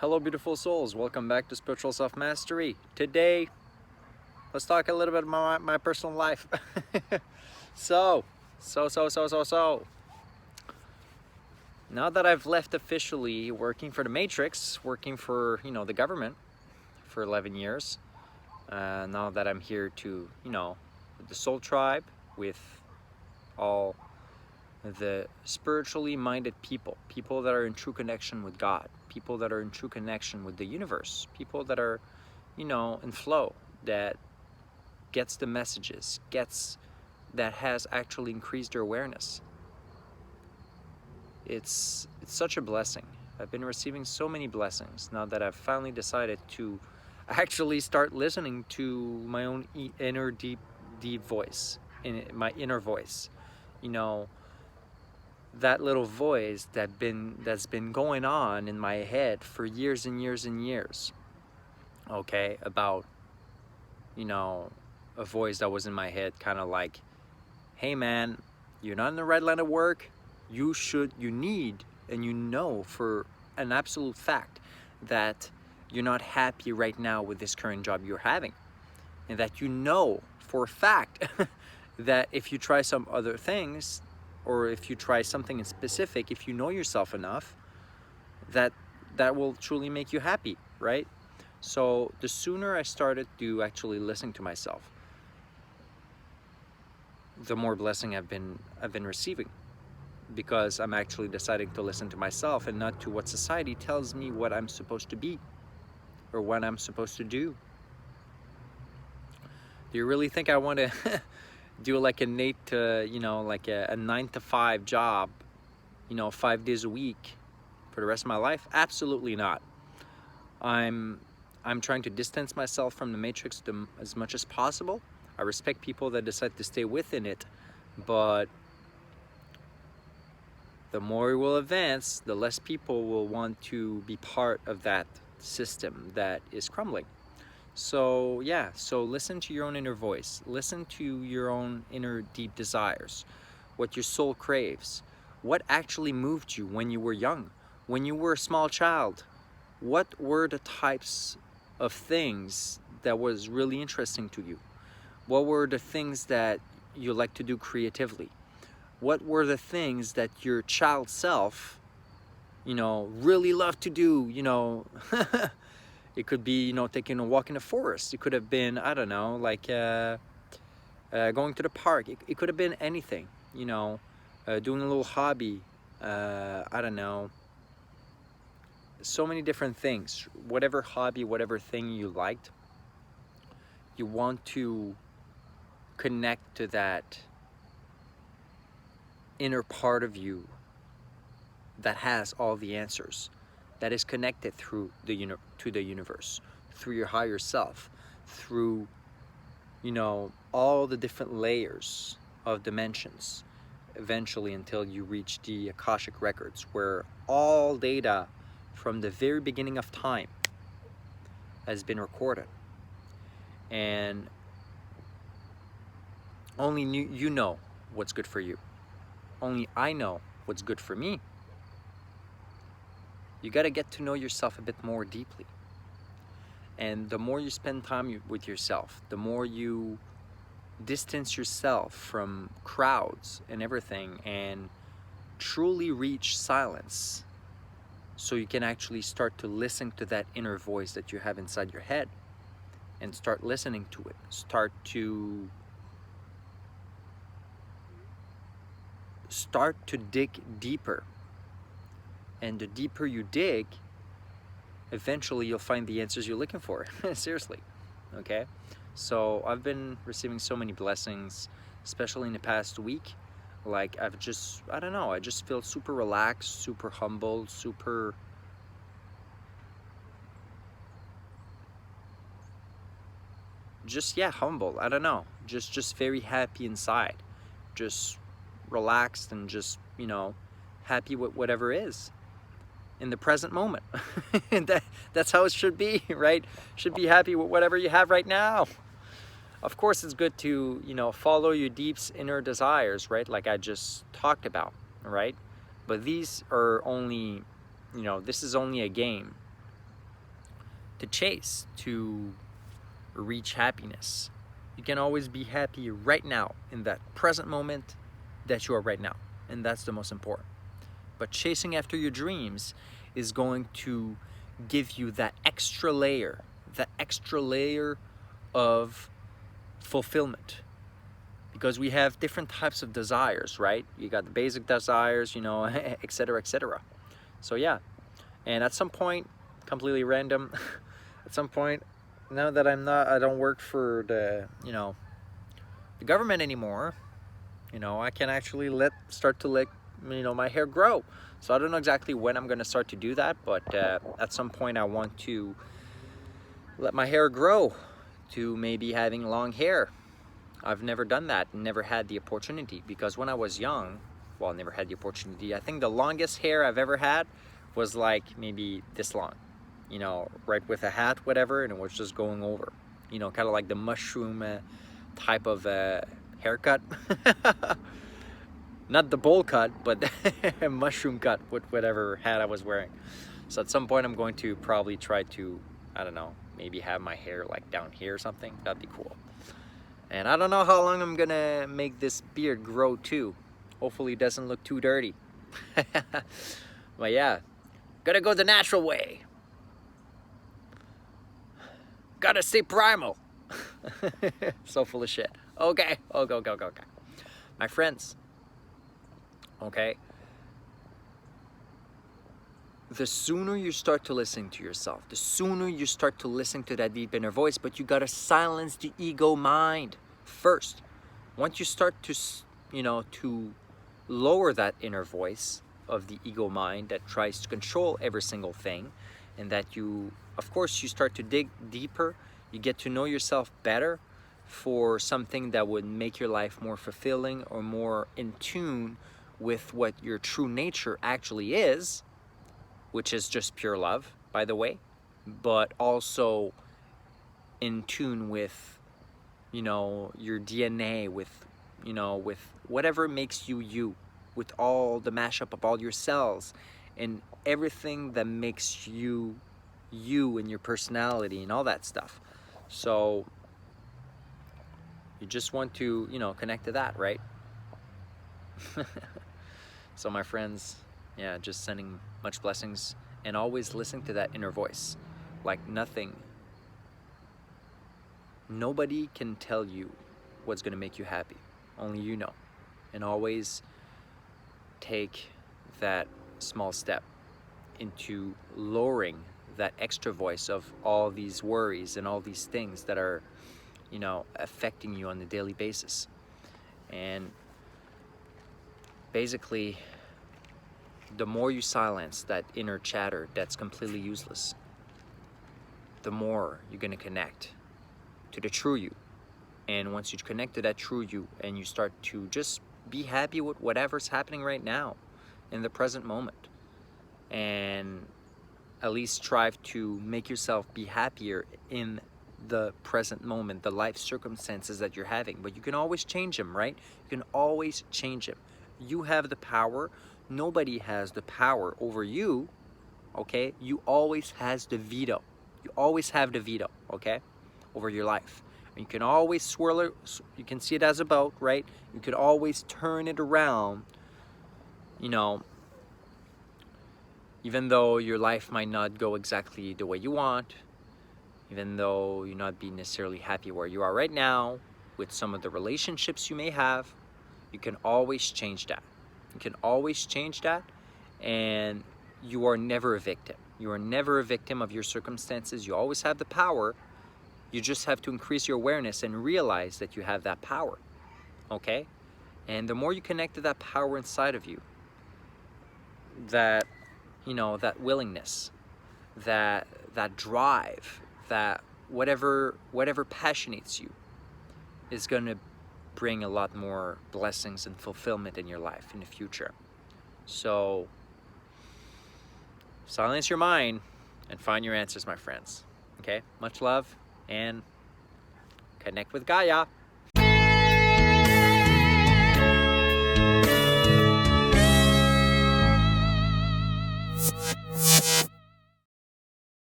Hello beautiful souls, welcome back to Spiritual Self-Mastery. Today, let's talk a little bit about my personal life. So, now that I've left officially working for the Matrix, working for, the government for 11 years, now that I'm here to, with the soul tribe, with all the spiritually minded people that are in true connection with God, people that are in true connection with the universe, people that are, in flow, that gets the messages, that has actually increased their awareness. It's such a blessing. I've been receiving so many blessings now that I've finally decided to actually start listening to my own inner deep voice, my inner voice, that little voice that's been going on in my head for years and years and years. Okay, about a voice that was in my head, kind of like, hey man, you're not in the right line of work. You need, and for an absolute fact that you're not happy right now with this current job you're having, and that for a fact that if you try some other things, or if you try something in specific, if you know yourself enough, that will truly make you happy, right? So the sooner I started to actually listen to myself, the more blessing I've been receiving, because I'm actually deciding to listen to myself and not to what society tells me what I'm supposed to be or what I'm supposed to do. Do you really think I want to do like a 9 to 5 job, 5 days a week for the rest of my life? Absolutely not. I'm trying to distance myself from the Matrix as much as possible. I respect people that decide to stay within it, but the more we will advance, the less people will want to be part of that system that is crumbling. So yeah, so listen to your own inner voice. Listen to your own inner deep desires, what your soul craves, what actually moved you when you were young, when you were a small child. What were the types of things that was really interesting to you? What were the things that you like to do creatively? What were the things that your child self, really loved to do, It could be, taking a walk in the forest. It could have been, I don't know, like going to the park. It could have been anything, doing a little hobby, I don't know. So many different things. Whatever hobby, whatever thing you liked, you want to connect to that inner part of you that has all the answers, that is connected through to the universe, through your higher self, through all the different layers of dimensions, eventually until you reach the Akashic records, where all data from the very beginning of time has been recorded, and only you know what's good for you. Only I know what's good for me. You got to get to know yourself a bit more deeply. And the more you spend time with yourself, the more you distance yourself from crowds and everything, and truly reach silence, so you can actually start to listen to that inner voice that you have inside your head, and start listening to it. Start to dig deeper. And the deeper you dig, eventually you'll find the answers you're looking for. Seriously. Okay? So I've been receiving so many blessings, especially in the past week. Like I just feel super relaxed, super humble, super humble. I don't know. Just very happy inside. Just relaxed and just, happy with whatever is in the present moment. That's how it should be, right? Should be happy with whatever you have right now. Of course, it's good to, follow your deep inner desires, right? Like I just talked about, right? But these are only, this is only a game. chase, to reach happiness. You can always be happy right now, in that present moment that you are right now. And that's the most important. But chasing after your dreams is going to give you that extra layer of fulfillment. Because we have different types of desires, right? You got the basic desires, you know, etc., etc. So yeah, and at some point, completely random, at some point, now that I don't work for the, you know, the government anymore, you know, I can actually start to let, you know, my hair grow. So I don't know exactly when I'm gonna start to do that, but at some point I want to let my hair grow to maybe having long hair. I've never done that, never had the opportunity, because when I was young, well, never had the opportunity. I think the longest hair I've ever had was like maybe this long, you know, right with a hat, whatever, and it was just going over, you know, kind of like the mushroom type of haircut. Not the bowl cut, but a mushroom cut with whatever hat I was wearing. So at some point I'm going to probably try to, I don't know, maybe have my hair like down here or something. That'd be cool. And I don't know how long I'm gonna make this beard grow too. Hopefully it doesn't look too dirty. But yeah, gotta go the natural way. Gotta stay primal. So full of shit. Okay, okay. My friends, okay? The sooner you start to listen to yourself, the sooner you start to listen to that deep inner voice, but you gotta silence the ego mind first. Once you start to, you know, to lower that inner voice of the ego mind that tries to control every single thing, and that you, of course, you start to dig deeper, you get to know yourself better for something that would make your life more fulfilling or more in tune with what your true nature actually is, which is just pure love, by the way, but also in tune with, you know, your DNA, with, you know, with whatever makes you you, with all the mashup of all your cells and everything that makes you you and your personality and all that stuff. So you just want to, you know, connect to that, right? So my friends, yeah, just sending much blessings, and always listen to that inner voice. Like nobody can tell you what's gonna make you happy. Only you know. And always take that small step into lowering that extra voice of all these worries and all these things that are, you know, affecting you on a daily basis. And basically, the more you silence that inner chatter that's completely useless, the more you're gonna connect to the true you. And once you connect to that true you and you start to just be happy with whatever's happening right now in the present moment, and at least strive to make yourself be happier in the present moment, the life circumstances that you're having. But you can always change them, right? You can always change them. You have the power. Nobody has the power over you, okay? You always has the veto. You always have the veto, okay, over your life. And you can always swirl it. You can see it as a boat, right? You could always turn it around, you know, even though your life might not go exactly the way you want, even though you're not being necessarily happy where you are right now, with some of the relationships you may have, you can always change that. You can always change that, and you are never a victim. You are never a victim of your circumstances. You always have the power. You just have to increase your awareness and realize that you have that power, okay? And the more you connect to that power inside of you, that, you know, that willingness, that drive, that whatever passionates you is going to bring a lot more blessings and fulfillment in your life in the future. So silence your mind and find your answers, my friends. Okay? Much love, and connect with Gaia.